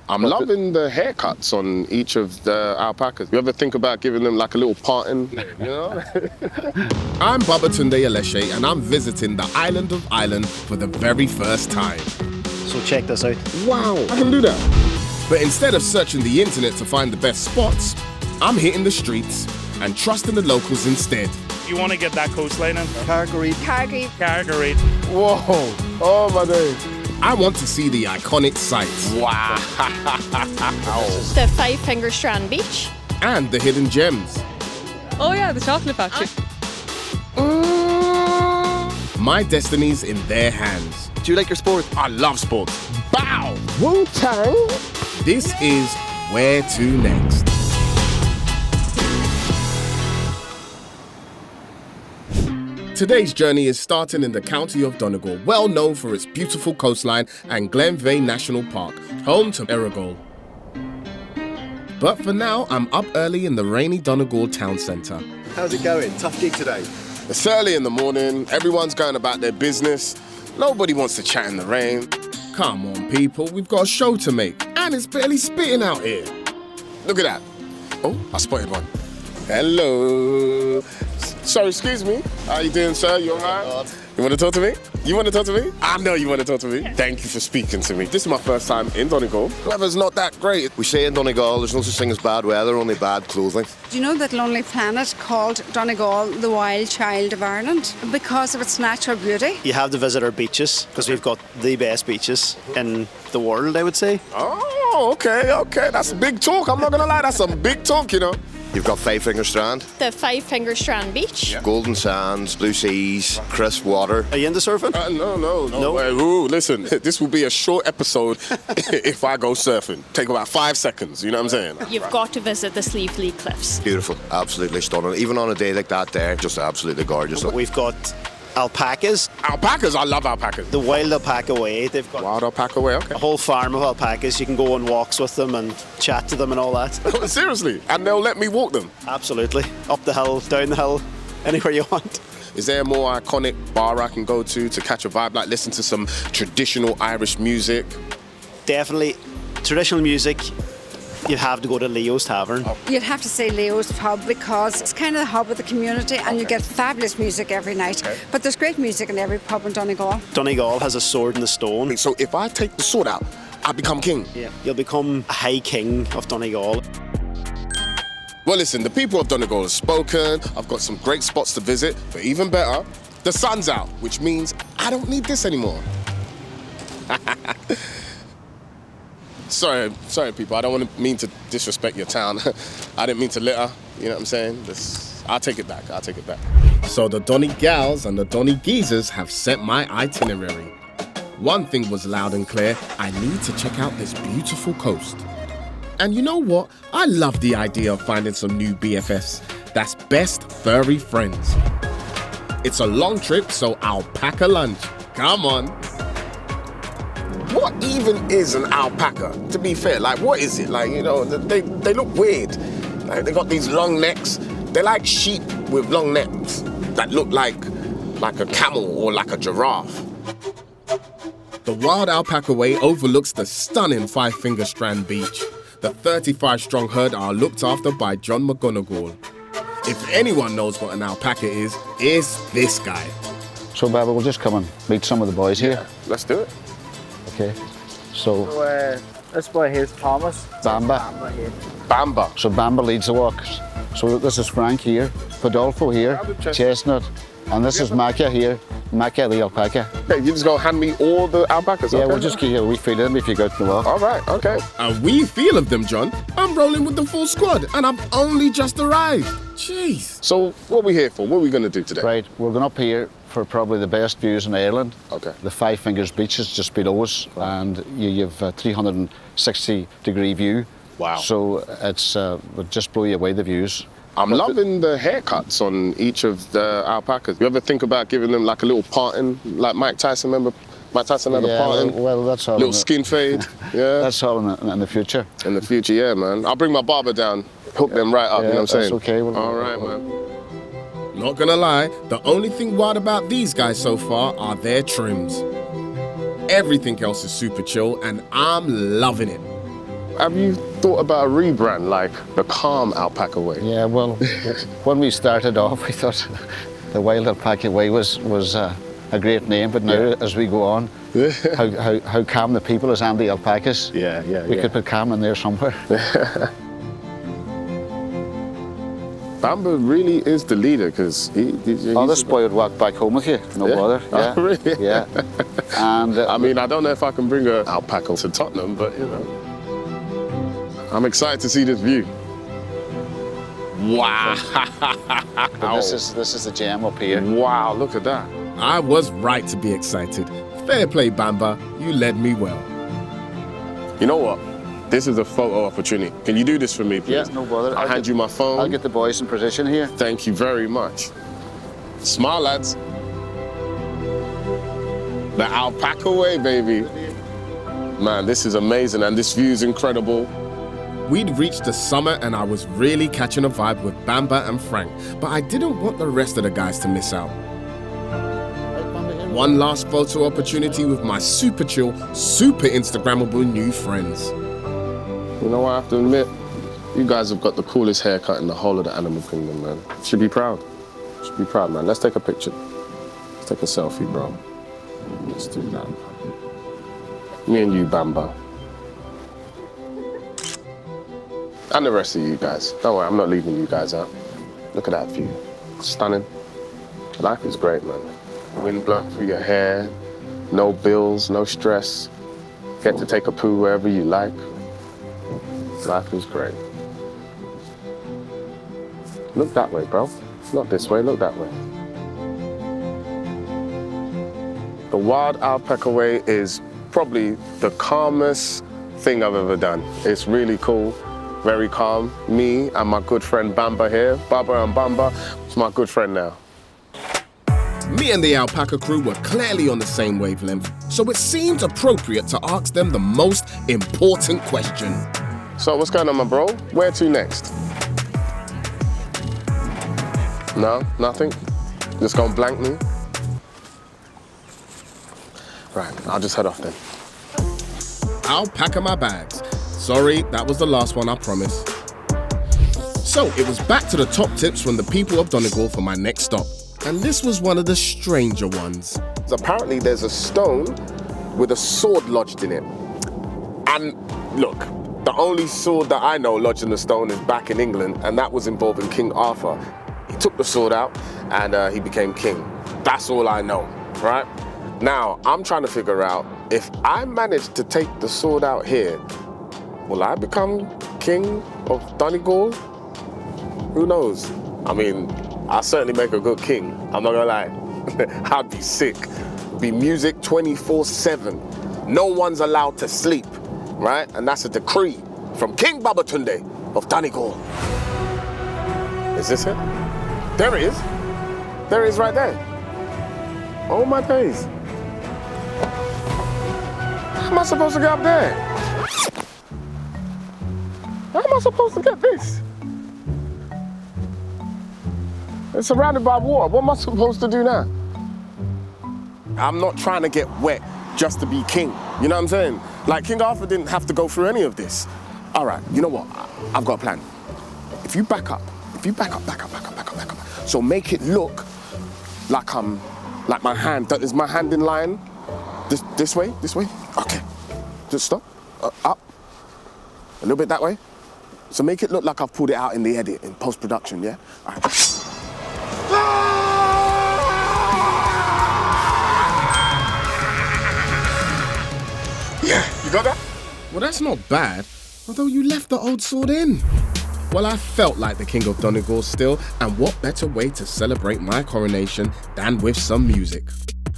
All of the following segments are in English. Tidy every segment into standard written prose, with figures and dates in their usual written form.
I'm loving the haircuts on each of the alpacas. You ever think about giving them like a little parting, you know? I'm Babatunde Aléshé and I'm visiting the island of Ireland for the very first time. So check this out. Wow, I can do that. But instead of searching the internet to find the best spots, I'm hitting the streets and trusting the locals instead. You want to get that coastline in? Cargaree. Whoa, oh my days. I want to see the iconic sights. Wow. The Five Finger Strand Beach. And the hidden gems. Oh yeah, the chocolate factory. My destiny's in their hands. Do you like your sport? I love sports. Bow! Wu-Tang! This is Where To Next. Today's journey is starting in the county of Donegal, well known for its beautiful coastline and Glenveigh National Park, home to Donegal. But for now, I'm up early in the rainy Donegal town centre. How's it going? Tough gig today. It's early in the morning, everyone's going about their business, nobody wants to chat in the rain. Come on people, we've got a show to make, and it's barely spitting out here. Look at that. Oh, I spotted one. Hello. Sorry, excuse me. How you doing, sir? You all right? You want to talk to me? You want to talk to me? I know you want to talk to me. Thank you for speaking to me. This is my first time in Donegal. Weather's not that great. We say in Donegal, there's no such thing as bad weather, only bad clothing. Do you know that lonely planet called Donegal the wild child of Ireland because of its natural beauty? You have to visit our beaches because we've got the best beaches in the world, I would say. Oh, okay. That's big talk. I'm not going to lie. That's some big talk, you know. You've got Five Finger Strand, The Five Finger Strand Beach. golden sands, blue seas, crisp water. Are you into surfing? No. Wait, ooh, listen, this will be a short episode if I go surfing. Take about 5 seconds, you know what I'm saying? You've got to visit the Sleeve Cliffs. Beautiful, absolutely stunning. Even on a day like that there, just absolutely gorgeous. We've got alpacas, Alpacas, I love alpacas. the wild alpaca way. They've got Wild alpaca way, okay. a whole farm of alpacas. You can go on walks with them and chat to them and all that. Seriously, and they'll let me walk them. Absolutely. Up the hill, down the hill, anywhere you want. Is there a more iconic bar I can go to catch a vibe, like listen to some traditional Irish music? Definitely. Traditional music, you have to go to Leo's Tavern. You'd have to say Leo's pub because it's kind of the hub of the community and you get fabulous music every night. Okay. But there's great music in every pub in Donegal. Donegal has a sword in the stone. So if I take the sword out, I become king. Yeah. You'll become a high king of Donegal. Well, listen, the people of Donegal have spoken. I've got some great spots to visit, but even better, the sun's out, which means I don't need this anymore. Sorry, people. I don't want to mean to disrespect your town. I didn't mean to litter. You know what I'm saying? I'll take it back. So the Donegals and the Donegeezers have set my itinerary. One thing was loud and clear. I need to check out this beautiful coast. And you know what? I love the idea of finding some new BFFs. That's best furry friends. It's a long trip, so I'll pack a lunch. Come on. What even is an alpaca, to be fair? Like, what is it? Like, you know, they look weird. Like, they got these long necks. They're like sheep with long necks that look like a camel or like a giraffe. The Wild Alpaca Way overlooks the stunning Five Finger Strand Beach. The 35-strong herd are looked after by John McGonagall. If anyone knows what an alpaca is, it's this guy. So, Baba, we'll just come and meet some of the boys here. Let's do it. Okay. So, This boy here's Thomas. Bamba. Bamba. So Bamba leads the walks. So this is Frank here, Podolfo here, Chestnut, and this is Macca here, Macca the alpaca. Okay, you just gonna hand me all the alpacas? Yeah, okay? we'll just give you a wee feel of them if you go to the walk. All right, okay. A wee feel of them, John? I'm rolling with the full squad, and I've only just arrived. Jeez. So what are we here for? What are we gonna do today? Right, we're going up here for probably the best views in Ireland. Okay. The Five Fingers Beach is just below us, and you've a 360-degree view. Wow. So it's would just blow you away, the views. I'm loving the haircuts on each of the alpacas. You ever think about giving them like a little parting, like Mike Tyson? Remember Mike Tyson had a parting? Well, that's all. Little skin fade. Yeah. That's all in the future. In the future, yeah, man. I'll bring my barber down, hook them right up. Yeah, you know what I'm saying? that's okay. All right, man. Not gonna lie, the only thing wild about these guys so far are their trims. Everything else is super chill, and I'm loving it. have you thought about a rebrand like the Calm Alpaca Way? Yeah, well, when we started off, we thought the Wild Alpaca Way was a great name, but now as we go on, how calm the people is Andy Alpacas. We could put calm in there somewhere. Bamba really is the leader because this boy would walk back home with you, no bother. Yeah, oh, really? Yeah. And I mean, I don't know if I can bring an alpaca to Tottenham, but you know, I'm excited to see this view. Wow! But this is the gem up here. Wow! Look at that. I was right to be excited. Fair play, Bamba. You led me well. You know what? This is a photo opportunity. Can you do this for me, please? Yeah, no bother. I'll hand you my phone. I'll get the boys in position here. Thank you very much. Smile, lads. The Alpaca Way, baby. Man, this is amazing, and this view is incredible. We'd reached the summit and I was really catching a vibe with Bamba and Frank, but I didn't want the rest of the guys to miss out. One last photo opportunity with my super chill, super Instagrammable new friends. You know what I have to admit? You guys have got the coolest haircut in the whole of the animal kingdom, man. Should be proud. Should be proud, man. Let's take a picture. Let's take a selfie, bro. Let's do that. Me and you, Bamba. And the rest of you guys. Don't worry, I'm not leaving you guys out. Look at that view. Stunning. Life is great, man. Wind blowing through your hair, no bills, no stress. Get to take a poo wherever you like. Life is great. Look that way, bro. Not this way, look that way. The Wild Alpaca Way is probably the calmest thing I've ever done. It's really cool, very calm. Me and my good friend Bamba here, Baba and Bamba, it's my good friend now. Me and the Alpaca crew were clearly on the same wavelength, so it seemed appropriate to ask them the most important question. So what's going on, my bro? Where to next? No, nothing? Just gonna blank me? Right, I'll just head off then. I'll pack up my bags. Sorry, that was the last one, I promise. So it was back to the top tips from the people of Donegal for my next stop. And this was one of the stranger ones. Apparently there's a stone with a sword lodged in it. And look, the only sword that I know lodged in the stone is back in England, and that was involving King Arthur. He took the sword out and he became king. That's all I know, right? Now, I'm trying to figure out if I manage to take the sword out here, will I become king of Donegal? Who knows? I mean, I'll certainly make a good king. I'm not gonna lie. I'd be sick. Be music 24/7. No one's allowed to sleep, right? And that's a decree from King Babatunde of Donegal. Is this it? There it is. There it is right there. Oh my days. How am I supposed to get up there? How am I supposed to get this? It's surrounded by water. What am I supposed to do now? I'm not trying to get wet just to be king. You know what I'm saying? Like King Arthur didn't have to go through any of this. All right, you know what? I've got a plan. If you back up, back up. So make it look like like my hand. Is my hand in line? This way? Okay. Just stop. Up. A little bit that way. So make it look like I've pulled it out in the edit, in post-production, yeah? All right. Yeah, you got that? Well, that's not bad, although you left the old sword in. Well, I felt like the king of Donegal still, and what better way to celebrate my coronation than with some music.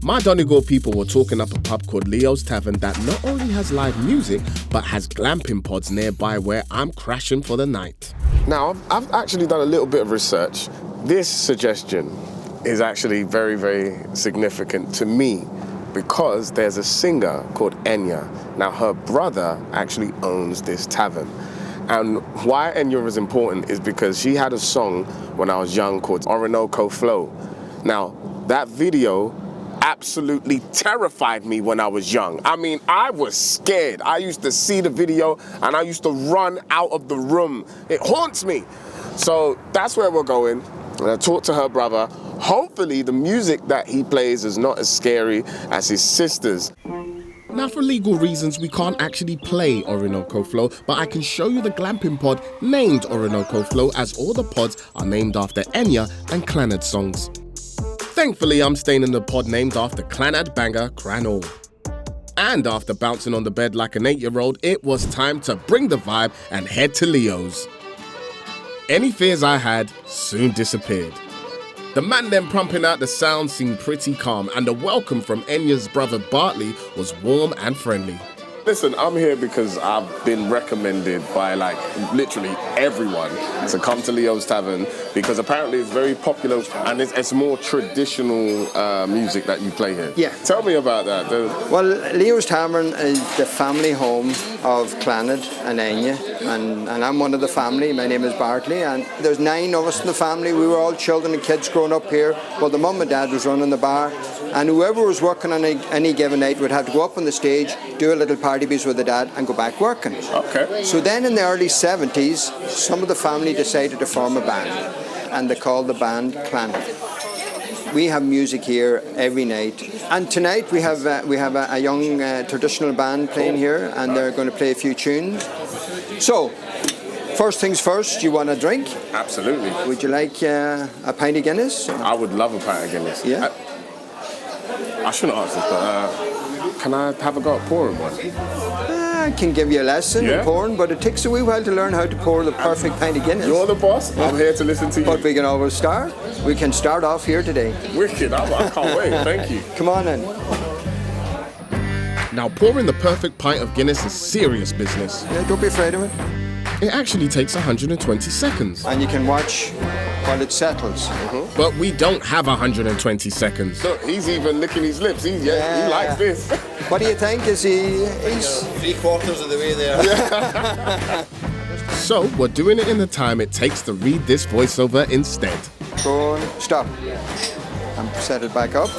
My Donegal people were talking up a pub called Leo's Tavern that not only has live music, but has glamping pods nearby where I'm crashing for the night. Now, I've actually done a little bit of research. This suggestion is actually very, very significant to me because there's a singer called Enya. Now, her brother actually owns this tavern. And why Enya is important is because she had a song when I was young called Orinoco Flow. Now, that video absolutely terrified me when I was young. I mean, I was scared. I used to see the video and I used to run out of the room. It haunts me. So that's where we're going. I talked to her brother. Hopefully the music that he plays is not as scary as his sister's. Now, for legal reasons, we can't actually play Orinoco Flow, but I can show you the glamping pod named Orinoco Flow, as all the pods are named after Enya and Clannad songs. Thankfully, I'm staying in the pod named after Clannad banger Cranall. And after bouncing on the bed like an 8-year-old, it was time to bring the vibe and head to Leo's. Any fears I had soon disappeared. The man then pumping out the sound seemed pretty calm, and the welcome from Enya's brother Bartley was warm and friendly. Listen, I'm here because I've been recommended by like literally everyone to come to Leo's Tavern, because apparently it's very popular and it's more traditional music that you play here. Yeah. Tell me about that. Well, Leo's Tavern is the family home of Clannad and Enya, and I'm one of the family. My name is Bartley, and there's 9 of us in the family. We were all children and kids growing up here. Well, the mum and dad was running the bar, and whoever was working on any given night would have to go up on the stage, do a little party piece with the dad, and go back working. Okay. So then in the early 70s, some of the family decided to form a band, and they called the band Clannad. We have music here every night, and tonight we have a young traditional band playing here, and they're going to play a few tunes. So, first things first, you want a drink? Absolutely. Would you like a pint of Guinness? I would love a pint of Guinness. Yeah. I shouldn't ask this, but can I have a go at pouring one? I can give you a lesson in pouring, but it takes a wee while to learn how to pour the perfect pint of Guinness. You're the boss. I'm here to listen to you. But we can always start. We can start off here today. Wicked. I can't wait. Thank you. Come on in. Now, pouring the perfect pint of Guinness is serious business. Yeah, don't be afraid of it. It actually takes 120 seconds. And you can watch while it settles. But we don't have 120 seconds. Look, he's even licking his lips. He likes this. What do you think? Is he's 3/4 of the way there. So we're doing it in the time it takes to read this voiceover instead. Go on, stop. And set it back up.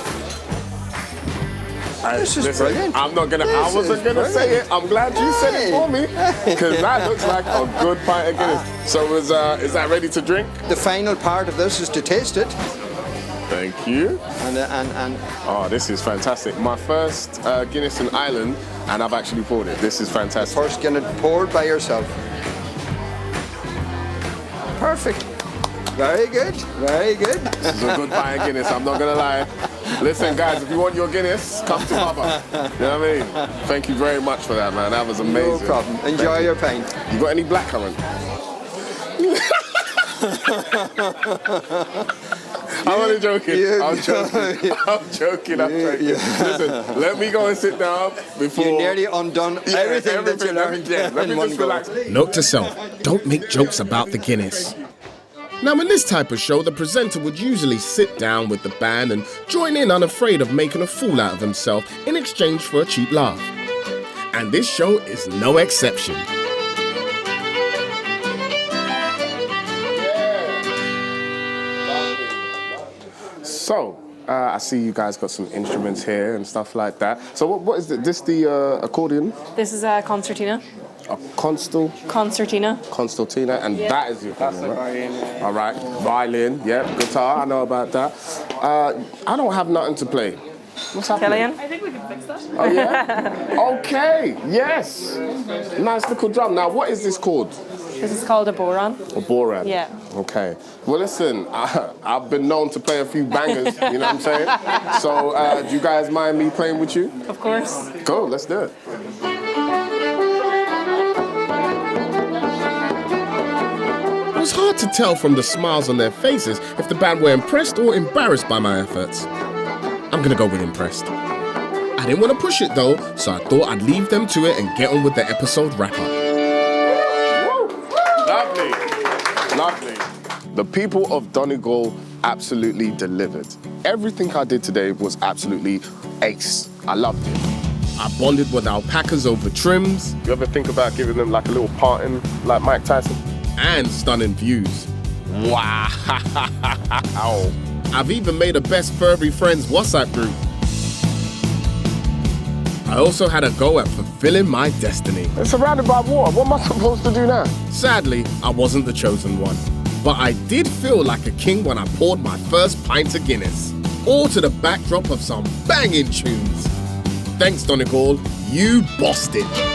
This is brilliant. I wasn't gonna say it. I'm glad you said it for me, because that looks like a good pint of Guinness. So is that ready to drink? The final part of this is to taste it. Thank you. And oh, this is fantastic. My first Guinness in Ireland, and I've actually poured it. This is fantastic. First Guinness poured by yourself. Perfect. Very good. Very good. This is a good pint of Guinness. I'm not gonna lie. Listen, guys, if you want your Guinness, come to Baba. You know what I mean? Thank you very much for that, man. That was amazing. No problem. Enjoy your pint. You got any blackcurrant? I'm only joking. I'm joking. Listen, let me go and sit down before... You nearly undone everything that you learned let me just relax. Note to self, don't make jokes about the Guinness. Now, in this type of show, the presenter would usually sit down with the band and join in unafraid of making a fool out of himself in exchange for a cheap laugh. And this show is no exception. So, I see you guys got some instruments here and stuff like that. So what is it? This the accordion? This is a concertina. A concertina, and that is your accordion, right? All right, violin, guitar, I know about that. I don't have nothing to play. What's happening? Killian? I think we can fix that. Oh, yeah? Okay, yes. Nice little drum. Now, what is this called? This is called a boron. A boron? Yeah. Okay. Well, listen, I've been known to play a few bangers, you know what I'm saying? So, do you guys mind me playing with you? Of course. Cool, let's do it. It was hard to tell from the smiles on their faces if the band were impressed or embarrassed by my efforts. I'm gonna go with impressed. I didn't want to push it though, so I thought I'd leave them to it and get on with the episode wrap-up. Lovely, lovely. The people of Donegal absolutely delivered. Everything I did today was absolutely ace. I loved it. I bonded with alpacas over trims. You ever think about giving them like a little parting like Mike Tyson? And stunning views. Wow. I've even made a best furry friends WhatsApp group. I also had a go at fulfilling my destiny. It's surrounded by water. What am I supposed to do now? Sadly, I wasn't the chosen one. But I did feel like a king when I poured my first pint of Guinness. All to the backdrop of some banging tunes. Thanks, Donegal. You bossed it.